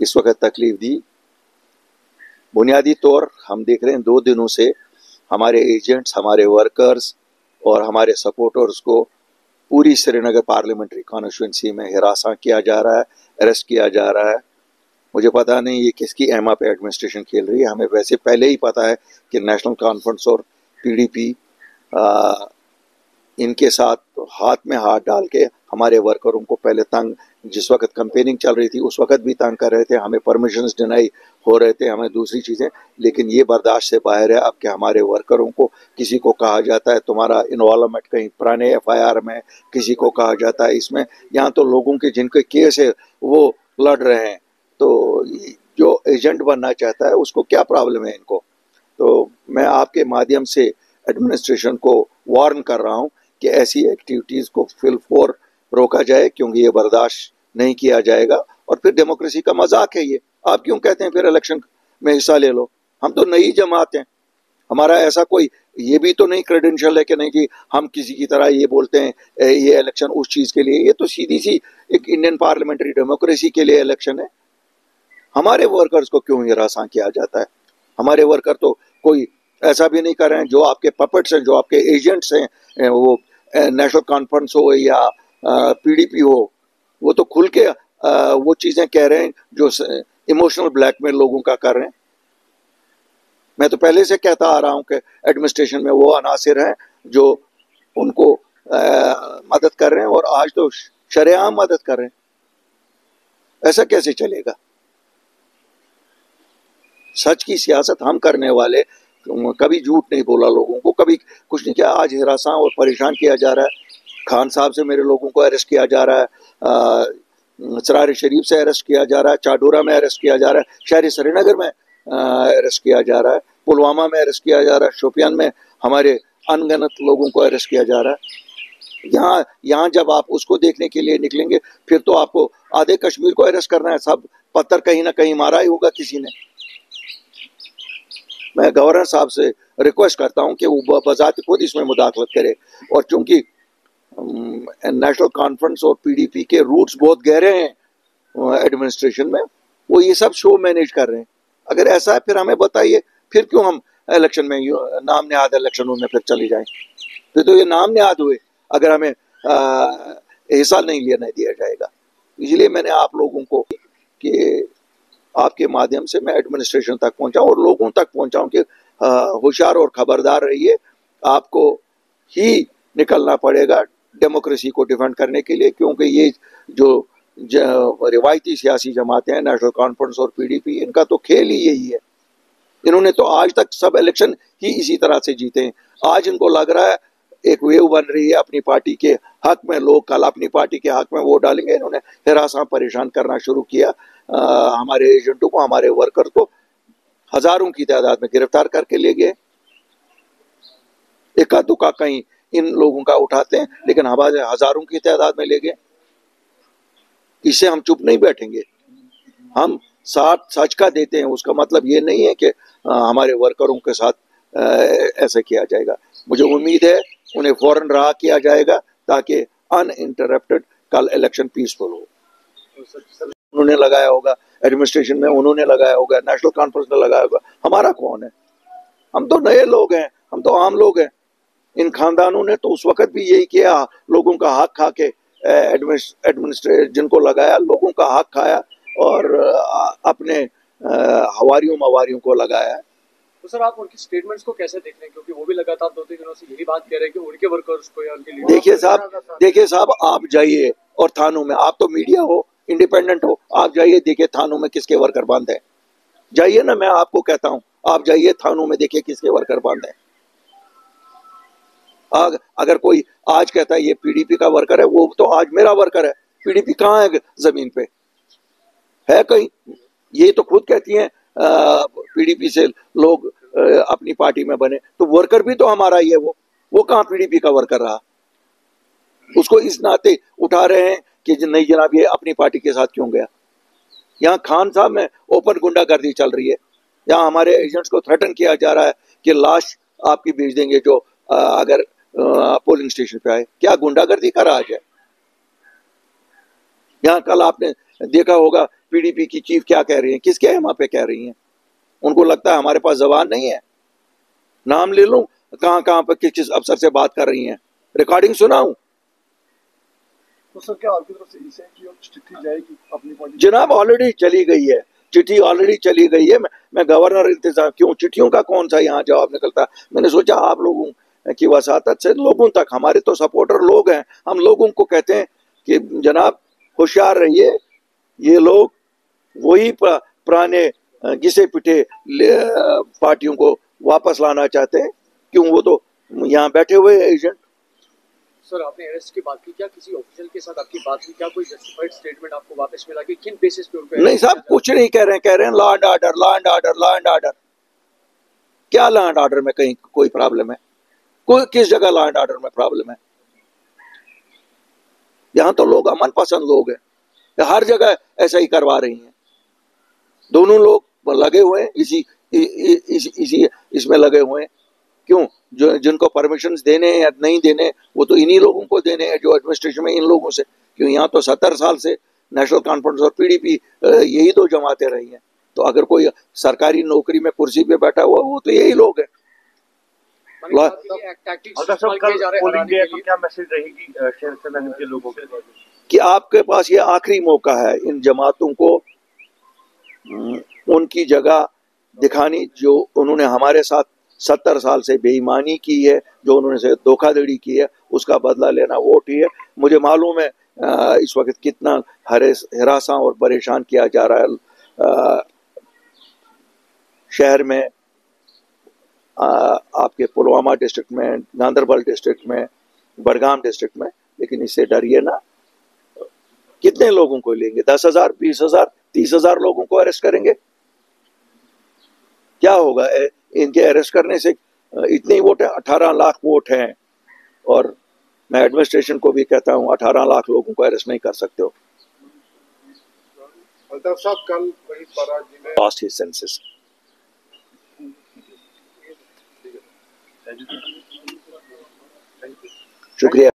इस वक्त तकलीफ दी। बुनियादी तौर हम देख रहे हैं 2 दिनों से हमारे एजेंट्स, हमारे वर्कर्स और हमारे सपोर्टर्स को पूरी श्रीनगर पार्लियामेंट्री कॉन्स्टिट्यूंसी में हिरासा किया जा रहा है, अरेस्ट किया जा रहा है। मुझे पता नहीं ये किसकी एमा पे एडमिनिस्ट्रेशन खेल रही है। हमें वैसे पहले ही पता है कि नेशनल कॉन्फ्रेंस और पीडीपी इनके साथ हाथ में हाथ डाल के हमारे वर्करों को पहले तंग, जिस वक्त कैंपेनिंग चल रही थी उस वक्त भी तंग कर रहे थे, हमें परमिशंस डिनाई हो रहे थे, हमें दूसरी चीज़ें। लेकिन ये बर्दाश्त से बाहर है अब कि हमारे वर्करों को, किसी को कहा जाता है तुम्हारा इन्वॉल्वमेंट कहीं पुराने एफआईआर में, किसी को कहा जाता है इसमें। यहाँ तो लोगों के जिनके केस है वो लड़ रहे हैं, तो जो एजेंट बनना चाहता है उसको क्या प्रॉब्लम है इनको। तो मैं आपके माध्यम से एडमिनिस्ट्रेशन को वार्न कर रहा हूँ कि ऐसी एक्टिविटीज़ को फिल फोर रोका जाए, क्योंकि ये बर्दाश्त नहीं किया जाएगा। और फिर डेमोक्रेसी का मजाक है ये। आप क्यों कहते हैं फिर इलेक्शन में हिस्सा ले लो? हम तो नई जमात हैं, हमारा ऐसा कोई ये भी तो नहीं क्रेडेंशियल है कि नहीं जी हम किसी की तरह ये बोलते हैं ये इलेक्शन उस चीज़ के लिए। ये तो सीधी सी एक इंडियन पार्लियामेंट्री डेमोक्रेसी के लिए इलेक्शन है। हमारे वर्कर्स को क्यों हिरासा किया जाता है? हमारे वर्कर तो कोई ऐसा भी नहीं कर रहे हैं। जो आपके पपेट्स हैं, जो आपके एजेंट्स हैं, वो नेशनल कॉन्फ्रेंस हो या पीडीपी हो, वो तो खुल के वो चीज़ें कह रहे हैं जो इमोशनल ब्लैकमेल लोगों का कर रहे हैं। मैं तो पहले से कहता आ रहा हूं कि एडमिनिस्ट्रेशन में वो अनासिर हैं जो उनको मदद कर रहे हैं, और आज तो शरेआम मदद कर रहे हैं। ऐसा कैसे चलेगा? सच की सियासत हम करने वाले, कभी झूठ नहीं बोला लोगों को, कभी कुछ नहीं किया। आज हिरासा और परेशान किया जा रहा है। खान साहब से मेरे लोगों को अरेस्ट किया जा रहा है, सरार शरीफ से अरेस्ट किया जा रहा है, चाडोरा में अरेस्ट किया जा रहा है, शहर श्रीनगर में अरेस्ट किया जा रहा है, पुलवामा में अरेस्ट किया जा रहा है, शोपियान में हमारे अनगिनत लोगों को अरेस्ट किया जा रहा है। यहाँ जब आप उसको देखने के लिए निकलेंगे फिर तो आपको आधे कश्मीर को अरेस्ट करना है। सब पत्थर कहीं ना कहीं मारा ही होगा किसी ने। मैं गवर्नर साहब से रिक्वेस्ट करता हूं कि वो बजाते खुद इसमें मुदाखलत करे। और चूंकि नेशनल कॉन्फ्रेंस और पीडीपी के रूट्स बहुत गहरे हैं एडमिनिस्ट्रेशन में, वो ये सब शो मैनेज कर रहे हैं। अगर ऐसा है फिर हमें बताइए, फिर क्यों हम इलेक्शन में नाम नेहाद इलेक्शनों में फिर चले जाएं? फिर तो ये नाम नेहाद हुए अगर हमें हिस्सा नहीं लेने दिया जाएगा। इसलिए मैंने आप लोगों को कि आपके माध्यम से मैं एडमिनिस्ट्रेशन तक पहुंचाऊं और लोगों तक पहुंचाऊं कि होशियार और खबरदार रहिए। आपको ही निकलना पड़ेगा डेमोक्रेसी को डिफेंड करने के लिए, क्योंकि ये जो रिवायती सियासी जमातें हैं, नेशनल कॉन्फ्रेंस और पीडीपी, इनका तो खेल ही यही है। इन्होंने तो आज तक सब इलेक्शन ही इसी तरह से जीते हैं। आज इनको लग रहा है एक वेव बन रही है अपनी पार्टी के हक में, लोग कल अपनी पार्टी के हक में वोट डालेंगे। इन्होंने हिरासा परेशान करना शुरू किया। हमारे एजेंटों को, हमारे वर्कर को हजारों की तादाद में गिरफ्तार करके ले गए। इक्का दुक्का कहीं इन लोगों का उठाते हैं, लेकिन हमारे हजारों की तादाद में ले गए। इससे हम चुप नहीं बैठेंगे, हम साथ सच का देते हैं। उसका मतलब ये नहीं है कि हमारे वर्करों के साथ ऐसे किया जाएगा। मुझे उम्मीद है उन्हें फौरन रहा किया जाएगा ताकि अनइंटरप्टेड कल इलेक्शन पीसफुल हो। उन्होंने लगाया होगा एडमिनिस्ट्रेशन में, उन्होंने लगाया होगा, नेशनल कॉन्फ्रेंस ने लगाया होगा। हमारा कौन है? हम तो नए लोग हैं, हम तो आम लोग हैं। इन खानदानों ने तो उस वक्त भी यही किया, लोगों का हक खा के एडमिनिस्ट्रेशन जिनको लगाया, लोगों का हक खाया और अपने हवारियों मवारियों को लगाया। तो सर आप उनकी स्टेटमेंट्स को कैसे देख रहे हैं, क्योंकि वो भी लगातार 2-3 दिनों से यही बात कह रहे हैं कि उनके वर्कर्स को या उनके लीडर। देखिए साहब आप जाइए और थानों में, आप तो मीडिया हो, इंडिपेंडेंट हो, आप जाइए देखिए थानों में किसके वर्कर बंद है। जाइए ना, मैं आपको कहता हूं आप जाइए थानों में देखिए किसके वर्कर बंद है। अगर कोई आज कहता है ये पीडीपी का वर्कर है, वो तो आज मेरा वर्कर है। पीडीपी कहाँ है जमीन पे? है कहीं? ये तो खुद कहती हैं पीडीपी से लोग अपनी पार्टी में बने, तो वर्कर भी तो हमारा ही है। वो कहाँ पीडीपी का वर्कर रहा? उसको इस नाते उठा रहे हैं कि नहीं जनाब ये अपनी पार्टी के साथ क्यों गया। यहाँ खान साहब में ओपन गुंडागर्दी चल रही है। यहाँ हमारे एजेंट्स को थ्रेटन किया जा रहा है कि लाश आपकी भेज देंगे जो अगर पोलिंग स्टेशन पे आए। क्या गुंडागर्दी का राज है? यहाँ कल आपने देखा होगा पीडीपी की चीफ क्या कह रही हैं, किसके यहाँ पे कह रही हैं? उनको लगता है हमारे पास जबान नहीं है? नाम ले लूं कहां कहां पर किस किस अफसर से बात कर रही हैं, रिकॉर्डिंग सुनाऊं? तो सर क्या आपकी तरफ से इसे की चिट्ठी जाएगी अपनी पॉलिसी? जनाब ऑलरेडी चली गई है, चिट्ठी ऑलरेडी चली गई है। मैं गवर्नर इंतजार क्यों, चिट्ठियों का कौन सा यहाँ जवाब निकलता? मैंने सोचा आप लोगों की वसातत से लोगों तक, हमारे तो सपोर्टर लोग हैं, हम लोगों को कहते हैं कि जनाब होशियार रहिए, ये लोग वही पुराने घिसे पिटे पार्टियों को वापस लाना चाहते हैं। क्यों, वो तो यहाँ बैठे हुए एजेंट। सर आपने अरेस्ट की बात की, क्या किसी ऑफिशियल के साथ आपकी बात हुई? क्या कोई जस्टिफाइड स्टेटमेंट आपको वापस मिला कि किन बेसिस पे उनको? नहीं साहब, कुछ नहीं कह रहे हैं, कह रहे हैं law and order, law and order, law and order. क्या लॉ एंड ऑर्डर में कहीं कोई प्रॉब्लम है? कोई किस जगह लॉ एंड ऑर्डर में प्रॉब्लम है? यहाँ तो लोग अमन पसंद लोग हैं, हर जगह ऐसा ही करवा रही हैं। दोनों लोग लगे हुए हैं इसी इसमें लगे हुए हैं। क्यों, जो जिनको परमिशंस देने हैं या नहीं देने, वो तो इन्हीं लोगों को देने हैं जो एडमिनिस्ट्रेशन में इन लोगों से। क्यों, यहाँ तो 70 साल से नेशनल कॉन्फ्रेंस और पीडीपी यही दो जमातें रही हैं। तो अगर कोई सरकारी नौकरी में कुर्सी पे बैठा हुआ वो तो यही लोग हैं। क्या मैसेज रहेगी शेर सेना के लोगों के कि आपके पास ये आखिरी मौका है इन जमातों को उनकी जगह दिखानी, जो उन्होंने हमारे साथ 70 साल से बेईमानी की है, जो उन्होंने से धोखाधड़ी की है, उसका बदला लेना वोट ही है। मुझे मालूम है इस वक्त कितना हरासा और परेशान किया जा रहा है शहर में, आपके पुलवामा डिस्ट्रिक्ट में, गांधरबल डिस्ट्रिक्ट में, बड़गाम डिस्ट्रिक्ट में। लेकिन इससे डरिए ना, कितने लोगों को लेंगे? 10,000, 20,000, 30,000 लोगों को अरेस्ट करेंगे? क्या होगा इनके अरेस्ट करने से? इतने वोट है, 18 लाख वोट हैं। और मैं एडमिनिस्ट्रेशन को भी कहता हूं 18 लाख लोगों को अरेस्ट नहीं कर सकते हो। अल्ताफ साहब कल वही बारात में लॉस्ट हिज सेंसेस। शुक्रिया।